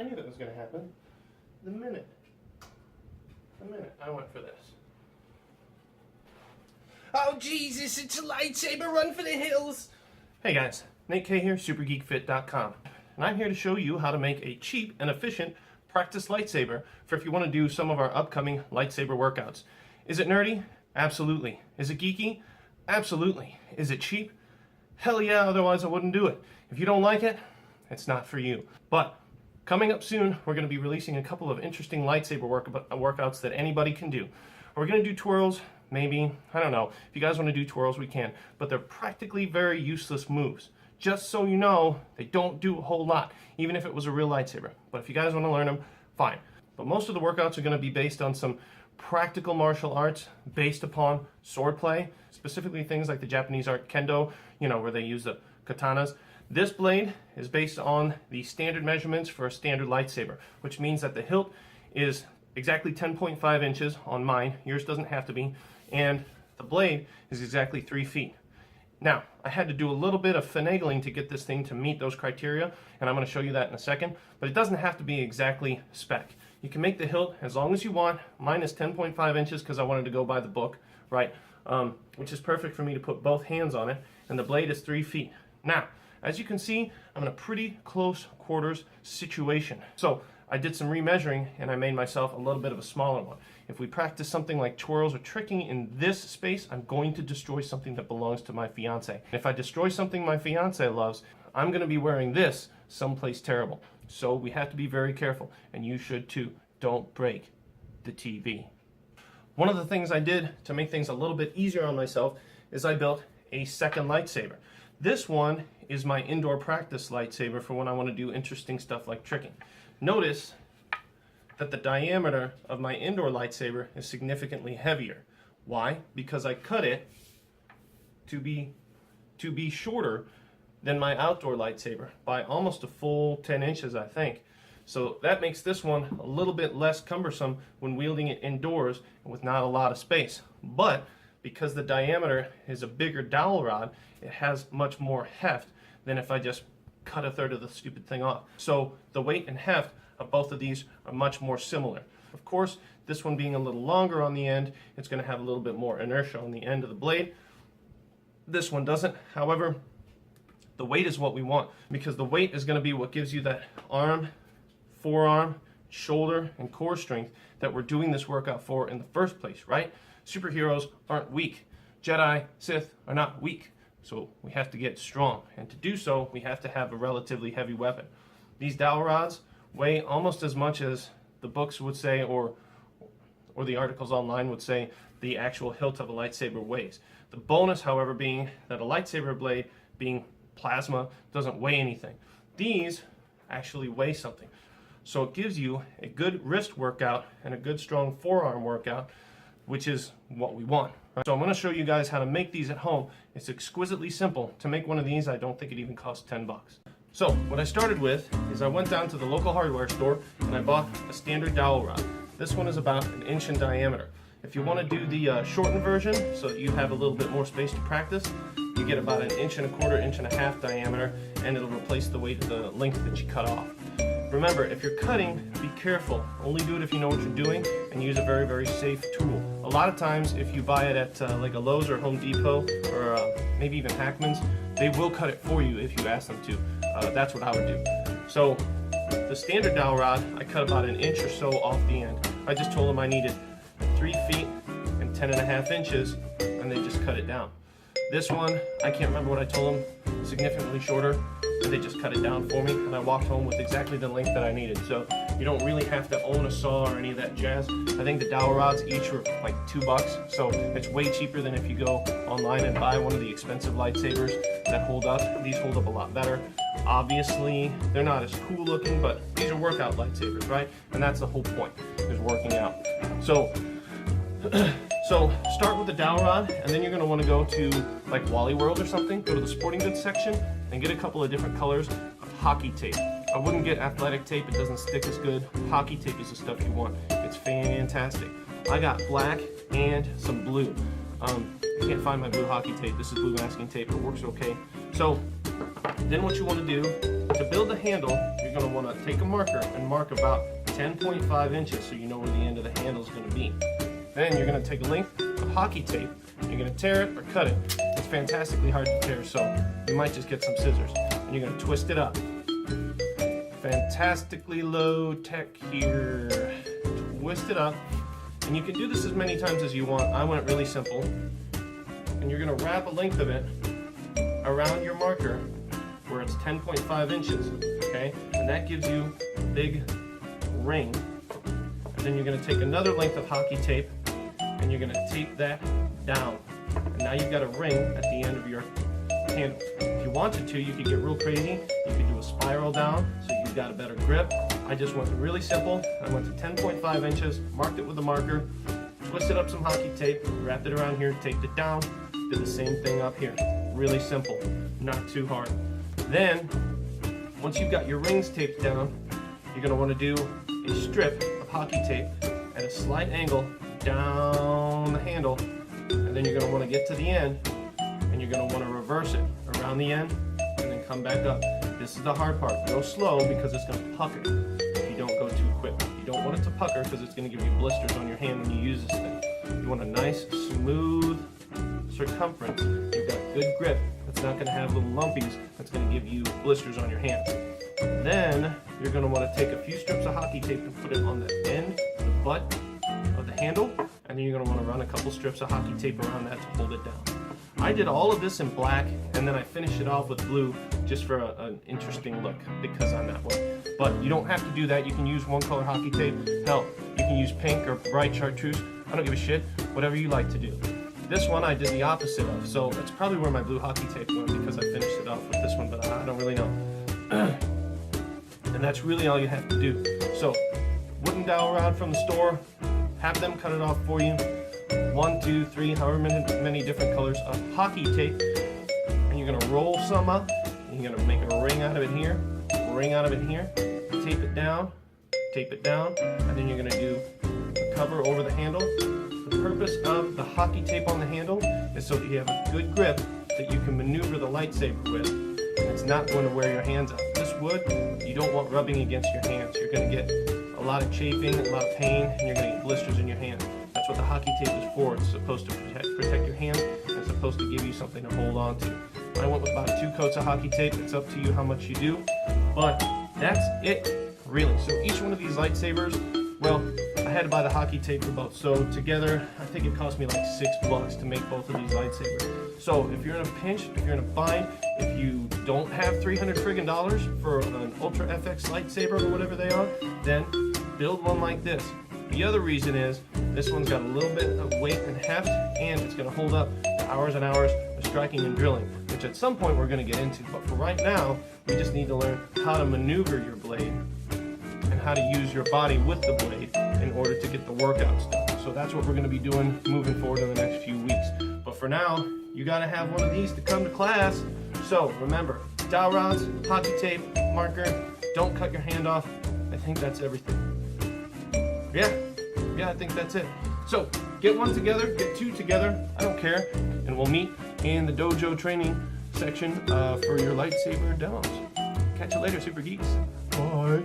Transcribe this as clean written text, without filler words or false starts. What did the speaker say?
I knew that was going to happen the minute I went for this. Oh Jesus, it's a lightsaber, run for the hills! Hey guys, Nate K here, supergeekfit.com. And I'm here to show you how to make a cheap and efficient practice lightsaber for if you want to do some of our upcoming lightsaber workouts. Is it nerdy? Absolutely. Is it geeky? Absolutely. Is it cheap? Hell yeah, otherwise I wouldn't do it. If you don't like it, it's not for you. But coming up soon, we're going to be releasing a couple of interesting lightsaber workouts that anybody can do. We're going to do twirls, maybe, I don't know. If you guys want to do twirls, we can. But they're practically very useless moves. Just so you know, they don't do a whole lot, even if it was a real lightsaber. But if you guys want to learn them, fine. But most of the workouts are going to be based on some practical martial arts based upon swordplay, specifically things like the Japanese art kendo, you know, where they use the katanas. This blade is based on the standard measurements for a standard lightsaber, which means that the hilt is exactly 10.5 inches on mine. Yours doesn't have to be. And the blade is exactly 3 feet. Now, I had to do a little bit of finagling to get this thing to meet those criteria, and I'm going to show you that in a second, but it doesn't have to be exactly spec. You can make the hilt as long as you want. Mine is 10.5 inches because I wanted to go by the book, right? Which is perfect for me to put both hands on it, and the blade is 3 feet. Now, as you can see, I'm in a pretty close quarters situation. So I did some remeasuring and I made myself a little bit of a smaller one. If we practice something like twirls or tricking in this space, I'm going to destroy something that belongs to my fiance. If I destroy something my fiance loves, I'm going to be wearing this someplace terrible. So we have to be very careful, and you should too. Don't break the TV. One of the things I did to make things a little bit easier on myself is I built a second lightsaber. This one is my indoor practice lightsaber for when I want to do interesting stuff like tricking. Notice that the diameter of my indoor lightsaber is significantly heavier. Why? Because I cut it to be shorter than my outdoor lightsaber by almost a full 10 inches, I think. So that makes this one a little bit less cumbersome when wielding it indoors with not a lot of space. But because the diameter is a bigger dowel rod, it has much more heft than if I just cut a third of the stupid thing off. So the weight and heft of both of these are much more similar. Of course, this one being a little longer on the end, it's going to have a little bit more inertia on the end of the blade. This one doesn't. However, the weight is what we want, because the weight is going to be what gives you that arm, forearm, shoulder, and core strength that we're doing this workout for in the first place, right? Superheroes aren't weak. Jedi, Sith are not weak. So we have to get strong. And to do so, we have to have a relatively heavy weapon. These dowel rods weigh almost as much as the books would say, or the articles online would say, the actual hilt of a lightsaber weighs. The bonus, however, being that a lightsaber blade, being plasma, doesn't weigh anything. These actually weigh something. So it gives you a good wrist workout and a good strong forearm workout, which is what we want. Right? So I'm going to show you guys how to make these at home. It's exquisitely simple. To make one of these, I don't think it even costs 10 bucks. So what I started with is I went down to the local hardware store and I bought a standard dowel rod. This one is about 1 inch in diameter. If you want to do the shortened version so that you have a little bit more space to practice, you get about 1 1/4 inch, 1.5 inch diameter, and it'll replace the weight of the length that you cut off. Remember, if you're cutting, be careful. Only do it if you know what you're doing, and use a very, very safe tool. A lot of times, if you buy it at like a Lowe's or Home Depot, or maybe even Hackman's, they will cut it for you if you ask them to. That's what I would do. So, the standard dowel rod, I cut about 1 inch or so off the end. I just told them I needed 3 feet and 10.5 inches, and they just cut it down. This one, I can't remember what I told them, significantly shorter. They just cut it down for me, and I walked home with exactly the length that I needed. So you don't really have to own a saw or any of that jazz. I think the dowel rods each were like $2, so it's way cheaper than if you go online and buy one of the expensive lightsabers that hold up. These hold up a lot better. Obviously, they're not as cool looking, but these are workout lightsabers, right? And that's the whole point, is working out. So start with the dowel rod, and then you're going to want to go to like Wally World or something, go to the sporting goods section, and get a couple of different colors of hockey tape. I wouldn't get athletic tape, it doesn't stick as good. Hockey tape is the stuff you want. It's fantastic. I got black and some blue. I can't find my blue hockey tape. This is blue masking tape, it works okay. So then what you want to do to build a handle, you're going to want to take a marker and mark about 10.5 inches so you know where the end of the handle is going to be. Then you're going to take a length of hockey tape, you're going to tear it or cut it. It's fantastically hard to tear, so you might just get some scissors. And you're going to twist it up. Fantastically low tech here. Twist it up. And you can do this as many times as you want. I went really simple. And you're going to wrap a length of it around your marker where it's 10.5 inches, okay? And that gives you a big ring. And then you're going to take another length of hockey tape and you're going to tape that down. And now you've got a ring at the end of your handle. If you wanted to, you could get real crazy. You could do a spiral down so you've got a better grip. I just went really simple. I went to 10.5 inches, marked it with a marker, twisted up some hockey tape, wrapped it around here, taped it down, did the same thing up here. Really simple, not too hard. Then, once you've got your rings taped down, you're going to want to do a strip of hockey tape at a slight angle down the handle, and then you're going to want to get to the end, and you're going to want to reverse it around the end, and then come back up. This is the hard part. Go slow because it's going to pucker if you don't go too quick. You don't want it to pucker because it's going to give you blisters on your hand when you use this thing. You want a nice, smooth circumference. You've got good grip. It's not going to have little lumpies. That's going to give you blisters on your hand. Then you're going to want to take a few strips of hockey tape and put it on the end, the butt of the handle, and then you're going to want to run a couple strips of hockey tape around that to hold it down. I did all of this in black, and then I finished it off with blue just for an interesting look because I'm that way. But you don't have to do that. You can use one color hockey tape. Hell, you can use pink or bright chartreuse. I don't give a shit. Whatever you like to do. This one I did the opposite of, so that's probably where my blue hockey tape went because I finished it off with this one, but I don't really know. And that's really all you have to do. So, wooden dowel rod from the store, have them cut it off for you. 1, 2, 3, however many different colors of hockey tape, and you're gonna roll some up, and you're gonna make a ring out of it here, ring out of it here, tape it down, and then you're gonna do a cover over the handle. The purpose of the hockey tape on the handle is so that you have a good grip that you can maneuver the lightsaber with, and it's not going to wear your hands out. This wood, you don't want rubbing against your hands. You're going to get a lot of chafing, a lot of pain, and you're going to get blisters in your hand. That's what the hockey tape is for. It's supposed to protect your hand, and it's supposed to give you something to hold on to. I went with about 2 coats of hockey tape. It's up to you how much you do, but that's it, really. So each one of these lightsabers, well, I had to buy the hockey tape for both. So together, I think it cost me like $6 to make both of these lightsabers. So if you're in a pinch, if you're in a bind, if you don't have $300 friggin' for an Ultra FX lightsaber or whatever they are, then build one like this. The other reason is this one's got a little bit of weight and heft, and it's going to hold up to hours and hours of striking and drilling, which at some point we're going to get into. But for right now, we just need to learn how to maneuver your blade and how to use your body with the blade in order to get the workouts done. So that's what we're going to be doing moving forward in the next few weeks. But for now, you got to have one of these to come to class. So remember, dowel rods, hockey tape, marker, don't cut your hand off. I think that's everything. Yeah, I think that's it. So get one together, get 2 together, I don't care, and we'll meet in the dojo training section for your lightsaber demos. Catch you later, Super Geeks. Bye.